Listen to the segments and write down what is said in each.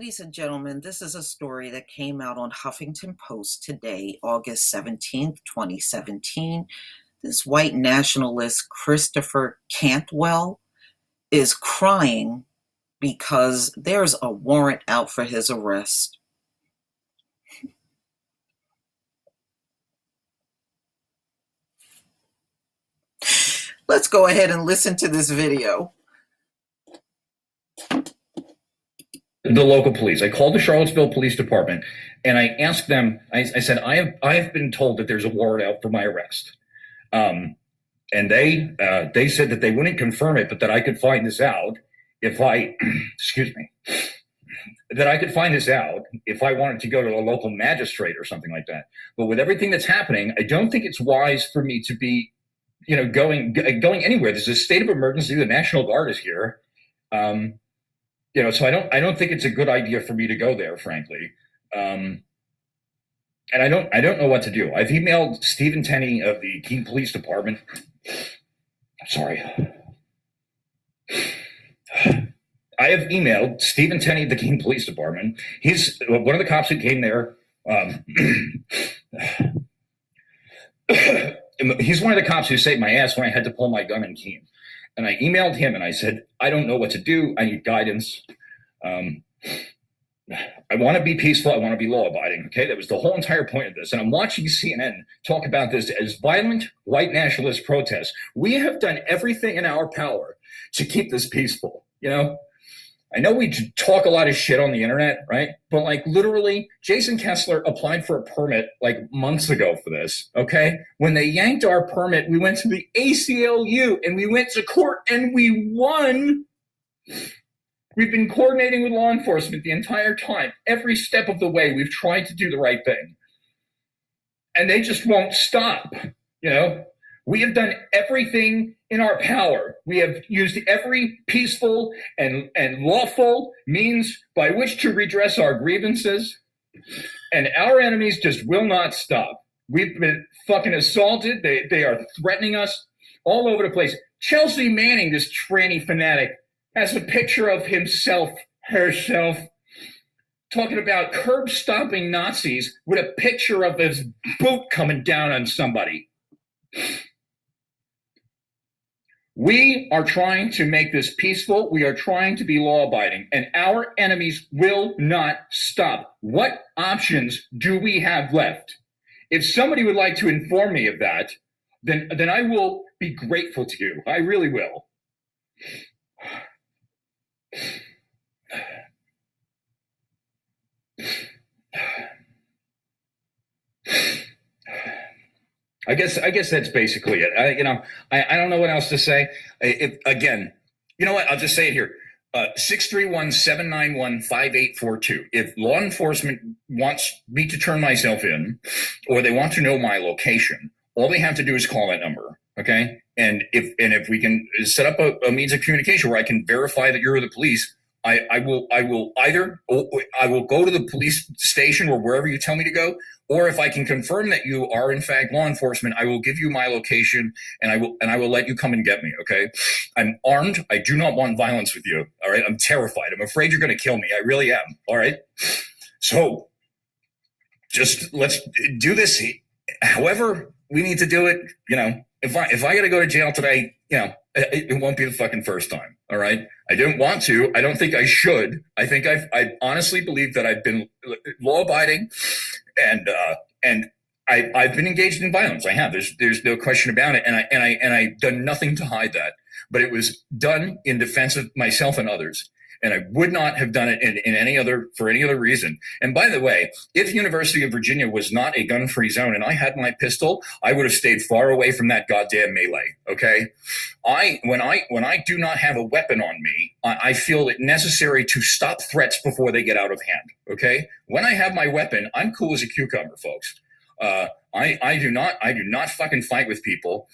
Ladies and gentlemen, this is a story that came out on Huffington Post today, August 17th, 2017. This white nationalist, Christopher Cantwell, is crying because there's a warrant out for his arrest. Let's go ahead and listen to this video. The local police. I called the Charlottesville Police Department and I asked them, I said, I have been told that there's a warrant out for my arrest. And they said that they wouldn't confirm it, but that I could find this out if I, excuse me, that I could find this out if I wanted to go to a local magistrate or something like that. But with everything that's happening, I don't think it's wise for me to be, going anywhere. There's a state of emergency. The National Guard is here. So I don't think it's a good idea for me to go there, frankly. And I don't know what to do. I've emailed Stephen Tenney of the Keene Police Department. Sorry. I have emailed Stephen Tenney of the Keene Police Department. He's one of the cops who came there. He's one of the cops who saved my ass when I had to pull my gun in Keene. And I emailed him and I said, I don't know what to do. I need guidance. I want to be peaceful. I want to be law abiding. Okay. That was the whole entire point of this. And I'm watching CNN talk about this as violent white nationalist protests. We have done everything in our power to keep this peaceful. I know we talk a lot of shit on the internet, right? But like literally, Jason Kessler applied for a permit like months ago for this, okay? When they yanked our permit, we went to the ACLU and we went to court and we won. We've been coordinating with law enforcement the entire time. Every step of the way, we've tried to do the right thing. And they just won't stop, We have done everything in our power. We have used every peaceful and lawful means by which to redress our grievances. And our enemies just will not stop. We've been fucking assaulted. They are threatening us all over the place. Chelsea Manning, this tranny fanatic, has a picture of herself, talking about curb stomping Nazis with a picture of his boot coming down on somebody. We are trying to make this peaceful. We are trying to be law-abiding, and our enemies will not stop. What options do we have left? If somebody would like to inform me of that, then I will be grateful to you. I really will. I guess that's basically it. I don't know what else to say. Again, you know what? I'll just say it here. 631-791-5842. If law enforcement wants me to turn myself in, or they want to know my location, all they have to do is call that number. Okay. And if we can set up a means of communication where I can verify that you're the police, I will go to the police station or wherever you tell me to go, or if I can confirm that you are in fact law enforcement, I will give you my location and I will let you come and get me. Okay. I'm armed. I do not want violence with you. All right. I'm terrified. I'm afraid you're going to kill me. I really am. All right. So just let's do this. However we need to do it. If I got to go to jail today, it won't be the fucking first time. All right. I didn't want to. I don't think I should. I think I honestly believe that I've been law abiding and I've been engaged in violence. I have. There's no question about it. And I've done nothing to hide that, but it was done in defense of myself and others. And I would not have done it for any other reason. And by the way, if University of Virginia was not a gun-free zone and I had my pistol, I would have stayed far away from that goddamn melee. Okay. When I do not have a weapon on me, I feel it necessary to stop threats before they get out of hand. Okay. When I have my weapon, I'm cool as a cucumber, folks. I do not fucking fight with people.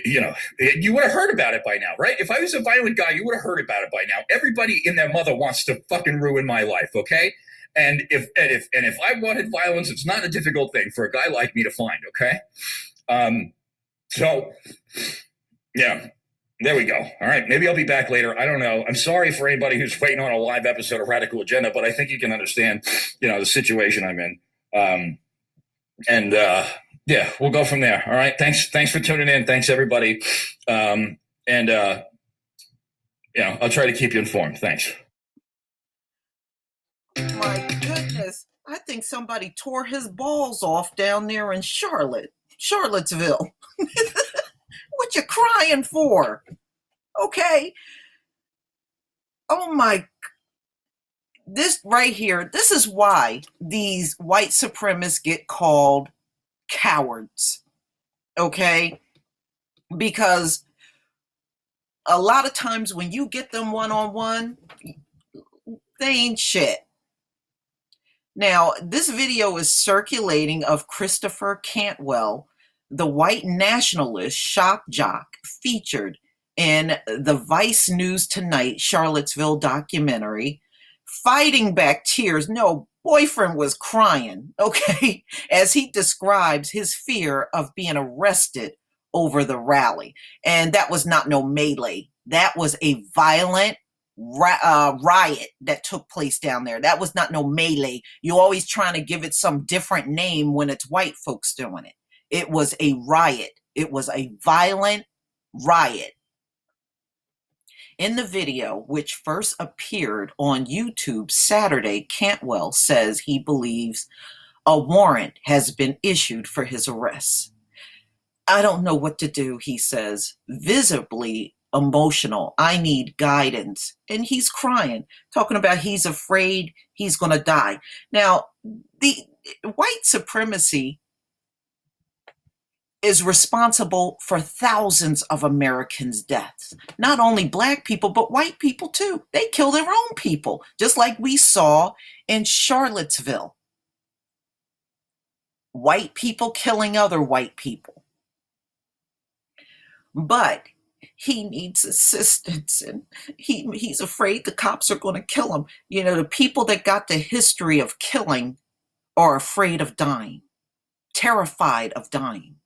You would have heard about it by now, right? If I was a violent guy, you would have heard about it by now. Everybody in their mother wants to fucking ruin my life, okay? And if I wanted violence, it's not a difficult thing for a guy like me to find, okay? So yeah. There we go. All right. Maybe I'll be back later. I don't know. I'm sorry for anybody who's waiting on a live episode of Radical Agenda, but I think you can understand, the situation I'm in. And yeah, we'll go from there. All right. Thanks for tuning in. Thanks everybody. And I'll try to keep you informed. Thanks. My goodness. I think somebody tore his balls off down there in Charlottesville. What you crying for? Okay. Oh my, this right here, this is why these white supremacists get called cowards. Okay? Because a lot of times when you get them one-on-one, they ain't shit. Now, this video is circulating of Christopher Cantwell, the white nationalist shock jock featured in the Vice News Tonight Charlottesville documentary, fighting back tears. No, boyfriend was crying, okay, as he describes his fear of being arrested over the rally. And that was not no melee. That was a violent riot that took place down there. That was not no melee. You're always trying to give it some different name when it's white folks doing it. It was a riot. It was a violent riot. In the video, which first appeared on YouTube Saturday, Cantwell says he believes a warrant has been issued for his arrest. I don't know what to do, he says, visibly emotional. I need guidance. And he's crying, talking about he's afraid he's going to die. Now, the white supremacy is responsible for thousands of Americans' deaths. Not only black people, but white people too. They kill their own people, just like we saw in Charlottesville. White people killing other white people. But he needs assistance, and he's afraid the cops are going to kill him. The people that got the history of killing are afraid of dying, terrified of dying.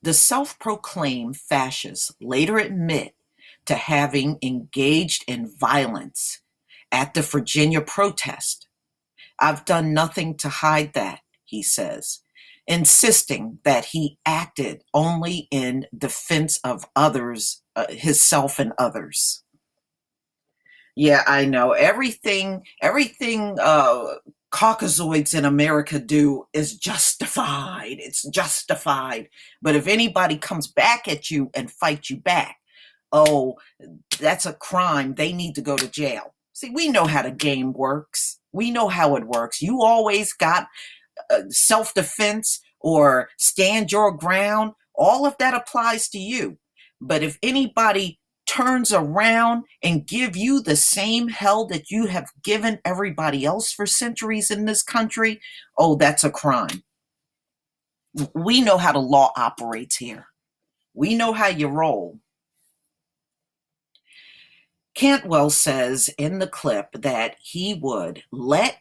The self-proclaimed fascists later admit to having engaged in violence at the Virginia protest. I've done nothing to hide that, he says, insisting that he acted only in defense of others, himself and others. Yeah, I know. Everything Caucasoids in America do is justified. It's justified. But if anybody comes back at you and fights you back, oh, that's a crime. They need to go to jail. See, we know how the game works. We know how it works. You always got self-defense or stand your ground. All of that applies to you. But if anybody turns around and give you the same hell that you have given everybody else for centuries in this country, oh, that's a crime. We know how the law operates here. We know how you roll. Cantwell says in the clip that he would let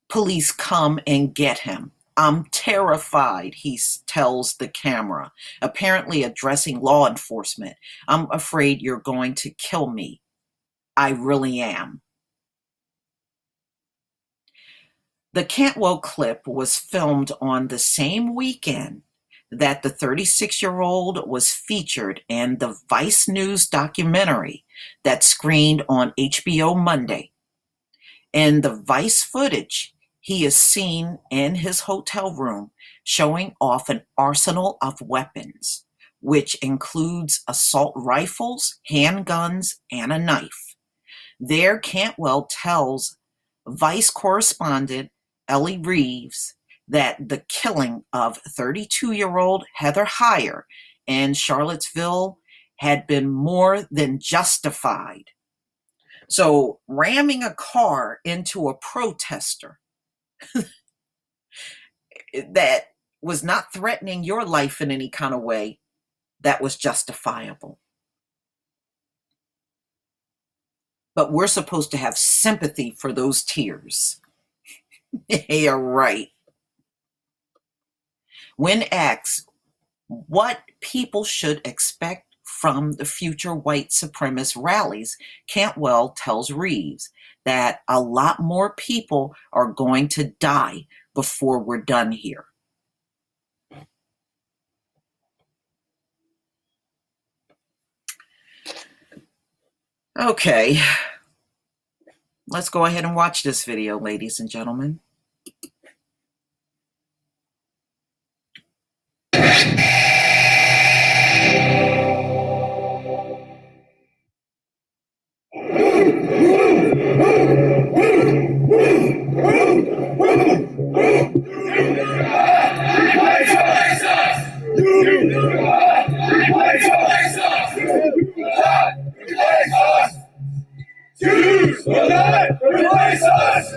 police come and get him. I'm terrified, he tells the camera, apparently addressing law enforcement. I'm afraid you're going to kill me. I really am. The Cantwell clip was filmed on the same weekend that the 36-year-old was featured in the Vice News documentary that screened on HBO Monday. In the Vice footage, he is seen in his hotel room showing off an arsenal of weapons, which includes assault rifles, handguns, and a knife. There, Cantwell tells Vice correspondent Ellie Reeves that the killing of 32-year-old Heather Heyer in Charlottesville had been more than justified. So ramming a car into a protester that was not threatening your life in any kind of way, that was justifiable. But we're supposed to have sympathy for those tears. Yeah, right. When asked what people should expect from the future white supremacist rallies, Cantwell tells Reeves that a lot more people are going to die before we're done here. Okay, let's go ahead and watch this video, ladies and gentlemen. Jews will not replace us!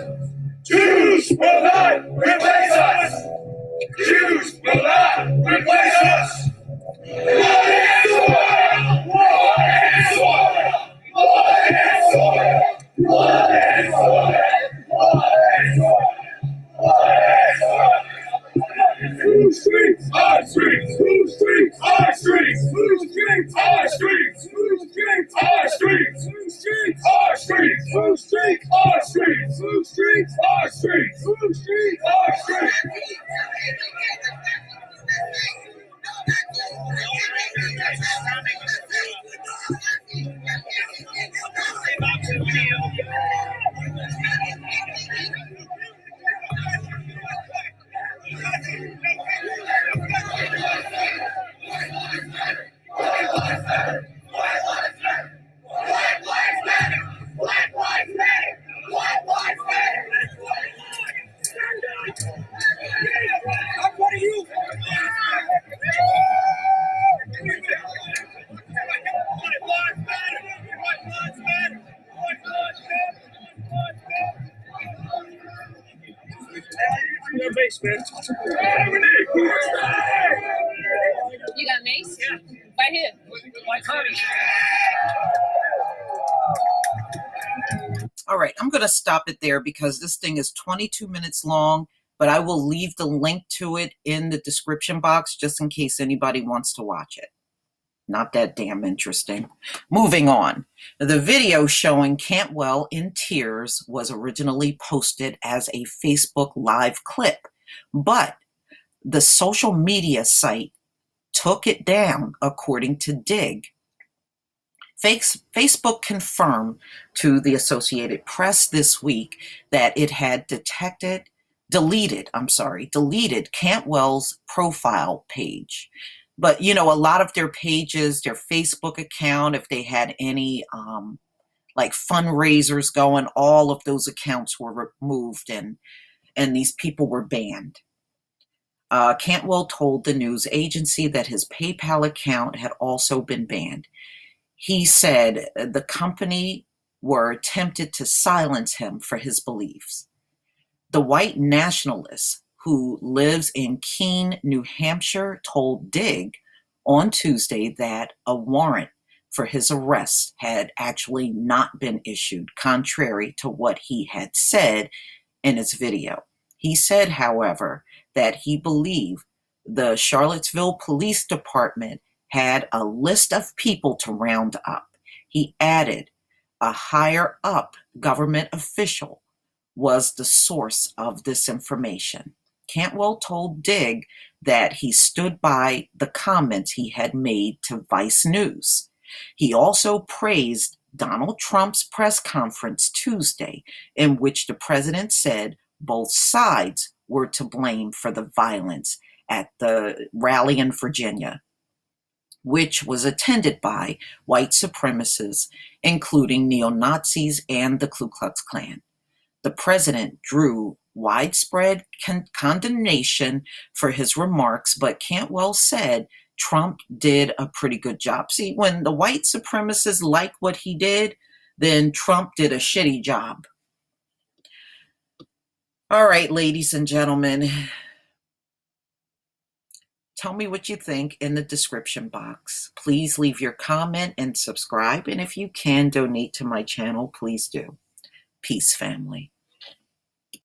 Jews will not replace us! Jews will not replace us! Blood and soil! Blood and soil! Blood and soil! Blood and soil! Blood and soil! Blood and soil! Who streets? Our streets! Who streets? Our streets! Who streets? Our streets! Who streets? Our streets! Who streets? Our streets! Who streets? Our streets! Who streets? Our streets! Who streets? Our streets! You got mace? Yeah. Right here. Like honey. All right, I'm going to stop it there because this thing is 22 minutes long, but I will leave the link to it in the description box just in case anybody wants to watch it. Not that damn interesting. Moving on. The video showing Cantwell in tears was originally posted as a Facebook Live clip, but the social media site took it down, according to Dig. Facebook confirmed to the Associated Press this week that it had deleted Cantwell's profile page. But, you know, a lot of their pages, their Facebook account, if they had any like fundraisers going, all of those accounts were removed and these people were banned. Cantwell told the news agency that his PayPal account had also been banned. He said the company were attempted to silence him for his beliefs. The white nationalist who lives in Keene, New Hampshire, told Dig on Tuesday that a warrant for his arrest had actually not been issued, contrary to what he had said in his video. He said, however, that he believed the Charlottesville Police Department had a list of people to round up. He added, a higher up government official was the source of this information. Cantwell told Dig that he stood by the comments he had made to Vice News. He also praised Donald Trump's press conference Tuesday, in which the president said both sides were to blame for the violence at the rally in Virginia, which was attended by white supremacists, including neo-Nazis and the Ku Klux Klan. The president drew widespread condemnation for his remarks, but Cantwell said Trump did a pretty good job. See, when the white supremacists like what he did, then Trump did a shitty job. All right, ladies and gentlemen, tell me what you think in the description box. Please leave your comment and subscribe. And if you can donate to my channel, please do. Peace, family.